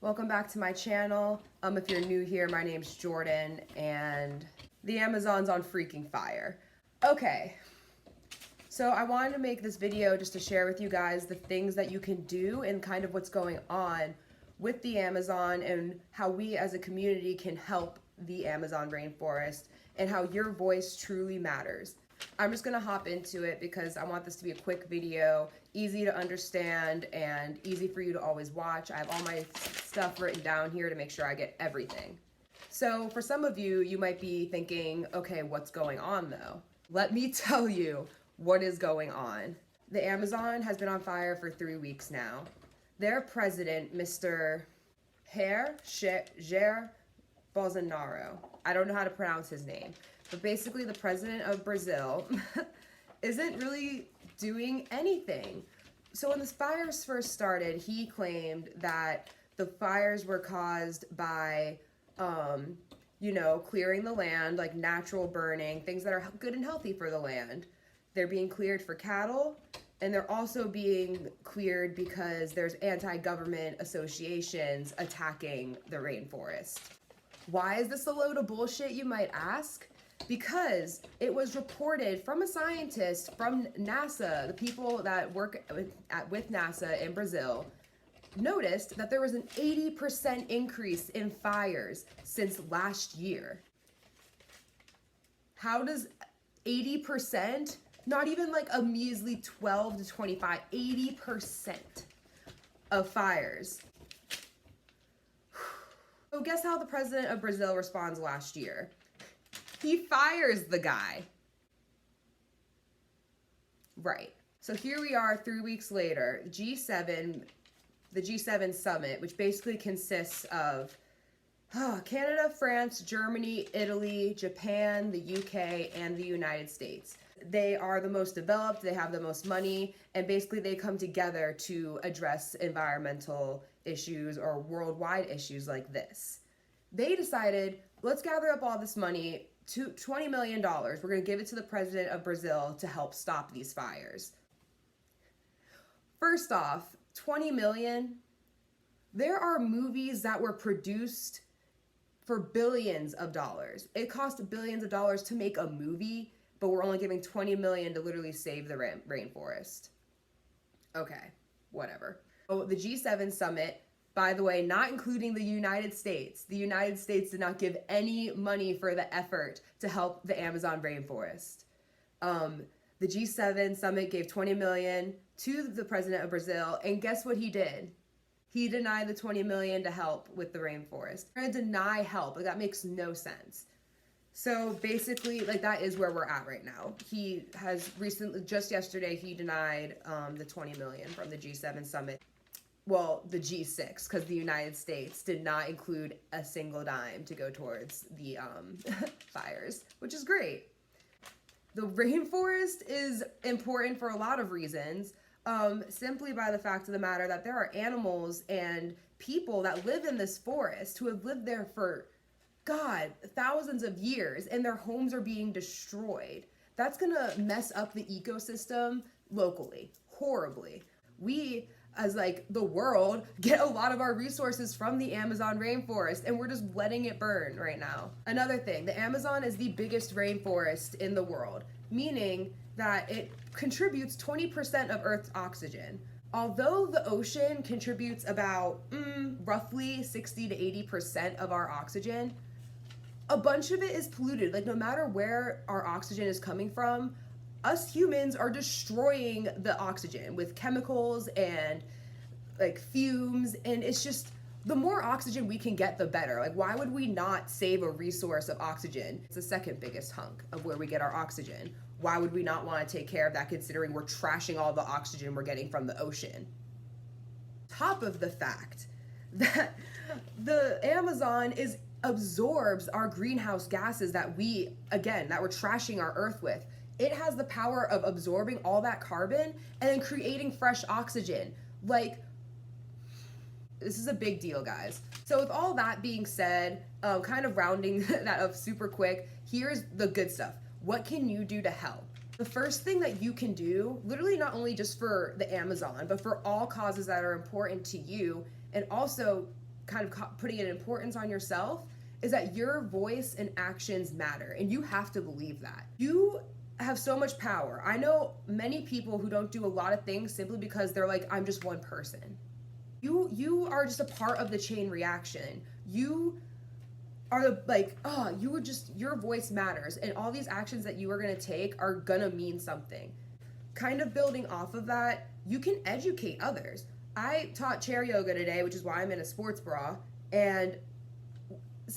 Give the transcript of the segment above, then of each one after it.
Welcome back to my channel. If you're new here, my name's Jordan and the Amazon's on freaking fire. Okay, so I wanted to make this video just to share with you guys the things that you can do and kind of what's going on with the Amazon and how we as a community can help the Amazon rainforest and how your voice truly matters. I'm just gonna hop into it because I want this to be a quick video, easy to understand and easy for you to always watch. I have all my stuff written down here to make sure I get everything. So for some of you, you might be thinking, okay, what's going on though? Let me tell you what is going on. The Amazon has been on fire for 3 weeks now. Their president, Mr. Jair Bolsonaro, I don't know how to pronounce his name, but basically the president of Brazil isn't really doing anything. So when the fires first started, he claimed that the fires were caused by, clearing the land, like natural burning, things that are good and healthy for the land. They're being cleared for cattle, and they're also being cleared because there's anti-government associations attacking the rainforest. Why is this a load of bullshit, you might ask? Because it was reported from a scientist from NASA, the people that work with NASA in Brazil, noticed that there was an 80% increase in fires since last year. How does 80%, not even like a measly 12 to 25, 80% of fires. So guess how the president of Brazil responds last year? He fires the guy. Right. So here we are 3 weeks later, the G7 summit, which basically consists of Canada, France, Germany, Italy, Japan, the UK, and the United States. They are the most developed, they have the most money, and basically they come together to address environmental issues or worldwide issues like this. They decided, let's gather up all this money, $20 million. We're going to give it to the president of Brazil to help stop these fires. First off, 20 million. There are movies that were produced for billions of dollars. It cost billions of dollars to make a movie, but we're only giving 20 million to literally save the rainforest. Okay, whatever. Oh, the G7 summit, by the way, not including the United States. The United States did not give any money for the effort to help the Amazon rainforest. The G7 summit gave 20 million to the president of Brazil, and guess what he did? He denied the 20 million to help with the rainforest. We're gonna deny help, like that makes no sense. So basically, like that is where we're at right now. He has recently, just yesterday, he denied the 20 million from the G7 summit. Well, the G6, because the United States did not include a single dime to go towards the fires, which is great. The rainforest is important for a lot of reasons, simply by the fact of the matter that there are animals and people that live in this forest who have lived there for, God, thousands of years, and their homes are being destroyed. That's gonna mess up the ecosystem locally, horribly. We, as like the world, get a lot of our resources from the Amazon rainforest, and we're just letting it burn right now. Another thing, the Amazon is the biggest rainforest in the world, meaning that it contributes 20% of Earth's oxygen. Although the ocean contributes about roughly 60 to 80% of our oxygen, a bunch of it is polluted. Like no matter where our oxygen is coming from, us humans are destroying the oxygen with chemicals and like fumes, and it's just, the more oxygen we can get, the better. Like why would we not save a resource of oxygen? It's the second biggest hunk of where we get our oxygen. Why would we not want to take care of that, considering we're trashing all the oxygen we're getting from the ocean? Top of the fact that the Amazon absorbs our greenhouse gases that we're trashing our earth with. It has the power of absorbing all that carbon and then creating fresh oxygen. Like, this is a big deal, guys. So with all that being said, kind of rounding that up super quick, here's the good stuff. What can you do to help? The first thing that you can do, literally not only just for the Amazon, but for all causes that are important to you, and also kind of putting an importance on yourself, is that your voice and actions matter, and you have to believe that. You have so much power. I know many people who don't do a lot of things simply because they're like, I'm just one person. You are just a part of the chain reaction. You are like, oh, you were just, your voice matters, and all these actions that you are going to take are gonna mean something. Kind of building off of that, you can educate others. I taught chair yoga today, which is why I'm in a sports bra, and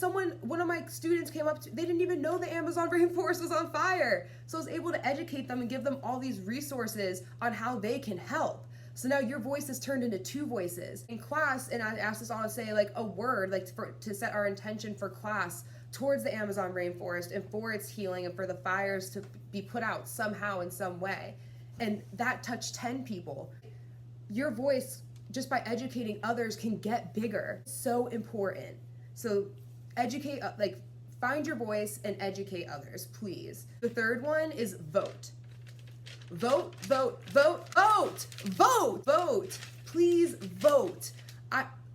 one of my students came up to, they didn't even know the Amazon rainforest was on fire. So I was able to educate them and give them all these resources on how they can help. So now your voice is turned into two voices. In class, and I asked us all to say like a word, like to set our intention for class towards the Amazon rainforest and for its healing and for the fires to be put out somehow in some way. And that touched 10 people. Your voice, just by educating others, can get bigger. So important. So educate, like find your voice and educate others, please. The third one is vote. Vote, vote, vote, vote, vote, vote. Please vote.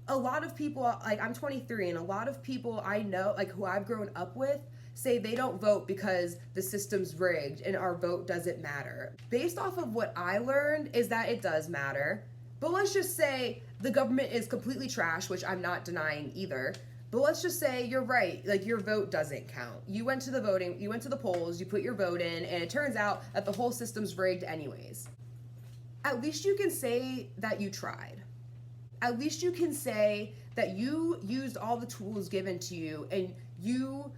A lot of people, like I'm 23, and a lot of people I know, like who I've grown up with, say they don't vote because the system's rigged and our vote doesn't matter. Based off of what I learned is that it does matter. But let's just say the government is completely trash, which I'm not denying either. But let's just say you're right, like your vote doesn't count. You went to the polls, you put your vote in, and it turns out that the whole system's rigged anyways. At least you can say that you tried. At least you can say that you used all the tools given to you and you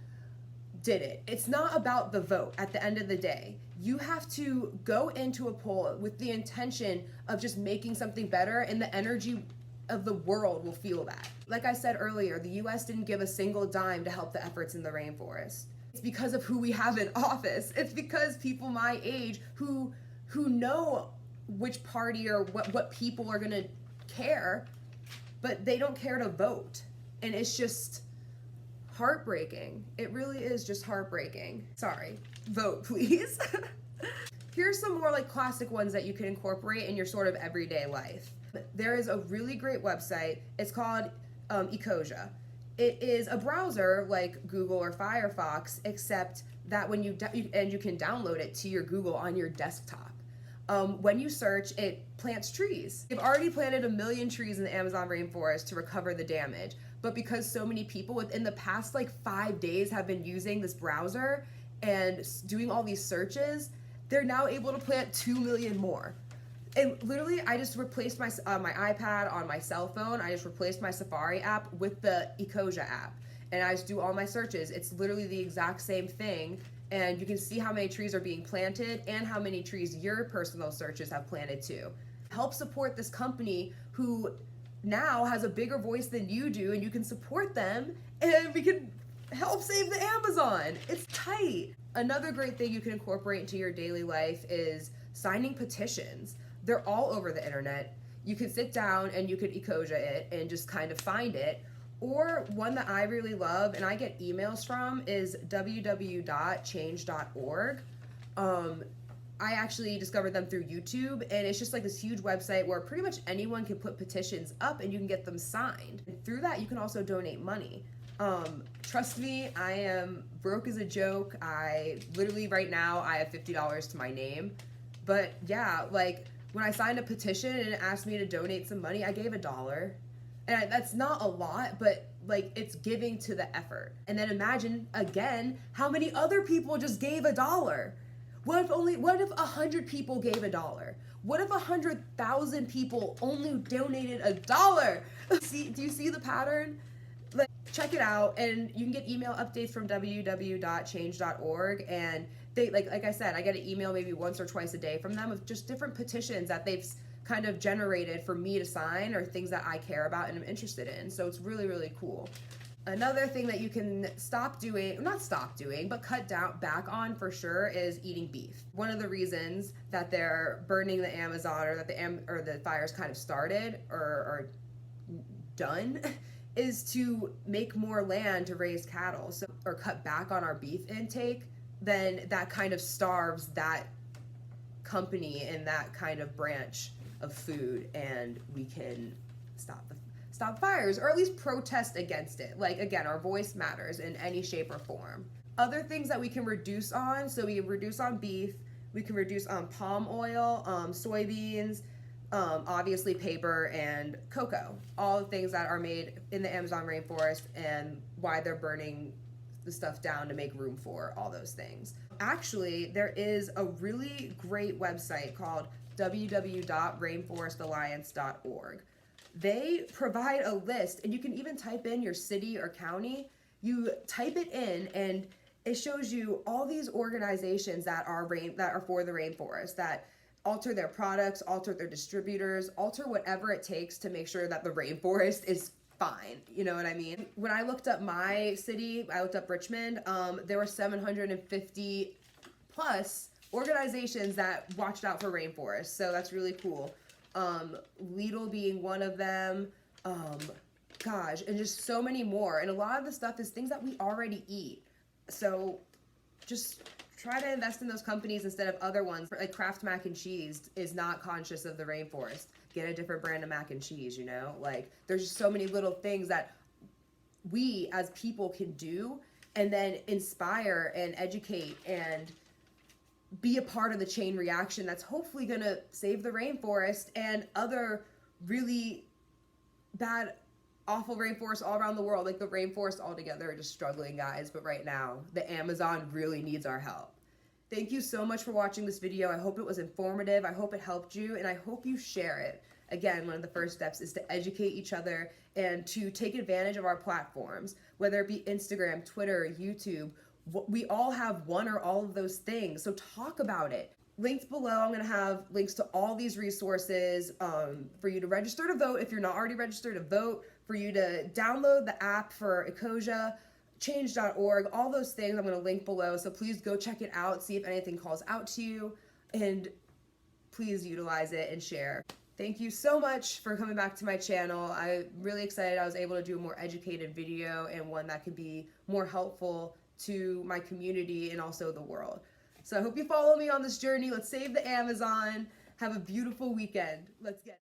did it. It's not about the vote at the end of the day. You have to go into a poll with the intention of just making something better, and the energy of the world will feel that. Like I said earlier, the US didn't give a single dime to help the efforts in the rainforest. It's because of who we have in office. It's because people my age who know which party or what people are gonna care, but they don't care to vote. And it's just heartbreaking. It really is just heartbreaking. Sorry, vote please. Here's some more like classic ones that you can incorporate in your sort of everyday life. There is a really great website. It's called Ecosia. It is a browser like Google or Firefox, except that when you can download it to your Google on your desktop. When you search, it plants trees. They've already planted 1 million trees in the Amazon rainforest to recover the damage. But because so many people within the past like 5 days have been using this browser and doing all these searches, they're now able to plant 2 million more. And literally, I just replaced my iPad on my cell phone. I just replaced my Safari app with the Ecosia app. And I just do all my searches. It's literally the exact same thing. And you can see how many trees are being planted and how many trees your personal searches have planted too. Help support this company who now has a bigger voice than you do, and you can support them and we can help save the Amazon. It's tight. Another great thing you can incorporate into your daily life is signing petitions. They're all over the internet. You could sit down and you could Ecosia it and just kind of find it. Or one that I really love and I get emails from is www.change.org. I actually discovered them through YouTube, and it's just like this huge website where pretty much anyone can put petitions up and you can get them signed. And through that, you can also donate money. Trust me, I am broke as a joke. I literally right now, I have $50 to my name. But yeah, like when I signed a petition and it asked me to donate some money, I gave $1. And that's not a lot, but like it's giving to the effort. And then imagine again how many other people just gave $1. What if 100 people gave $1? What if 100,000 people only donated $1? Do you see the pattern? Like, check it out, and you can get email updates from www.change.org. And they like I said, I get an email maybe once or twice a day from them of just different petitions that they've kind of generated for me to sign, or things that I care about and I'm interested in. So it's really, really cool. Another thing that you can not stop doing, but cut down back on for sure, is eating beef. One of the reasons that they're burning the Amazon, or that the fires kind of started or are done, is to make more land to raise cattle, or cut back on our beef intake. Then that kind of starves that company and that kind of branch of food, and we can stop fires, or at least protest against it. Like, again, our voice matters in any shape or form. Other things that we can reduce on, so we can reduce on beef, we can reduce on palm oil, soybeans, obviously paper and cocoa. All the things that are made in the Amazon rainforest and why they're burning the stuff down to make room for all those things. Actually, there is a really great website called www.rainforestalliance.org. They provide a list, and you can even type in your city or county. You type it in, and it shows you all these organizations that are for the rainforest, that alter their products, alter their distributors, alter whatever it takes to make sure that the rainforest is fine. You know what I mean? When I looked up my city, I looked up Richmond, there were 750 plus organizations that watched out for rainforests. So that's really cool. Lidl being one of them, gosh, and just so many more. And a lot of the stuff is things that we already eat. So just try to invest in those companies instead of other ones. Like Kraft mac and cheese is not conscious of the rainforest. Get a different brand of mac and cheese, you know? Like, there's just so many little things that we as people can do and then inspire and educate and be a part of the chain reaction that's hopefully gonna save the rainforest and other really bad, awful rainforests all around the world. Like, the rainforest altogether are just struggling, guys, but right now the Amazon really needs our help. Thank you so much for watching this video. I hope it was informative. I hope it helped you, and I hope you share it. Again, one of the first steps is to educate each other and to take advantage of our platforms, whether it be Instagram, Twitter, YouTube. We all have one or all of those things, so talk about it. Linked below, I'm going to have links to all these resources for you to register to vote if you're not already registered to vote, for you to download the app for Ecosia, change.org, all those things I'm going to link below, so please go check it out, see if anything calls out to you, and please utilize it and share. Thank you so much for coming back to my channel. I'm really excited I was able to do a more educated video and one that could be more helpful to my community and also the world. So I hope you follow me on this journey. Let's save the Amazon. Have a beautiful weekend. Let's get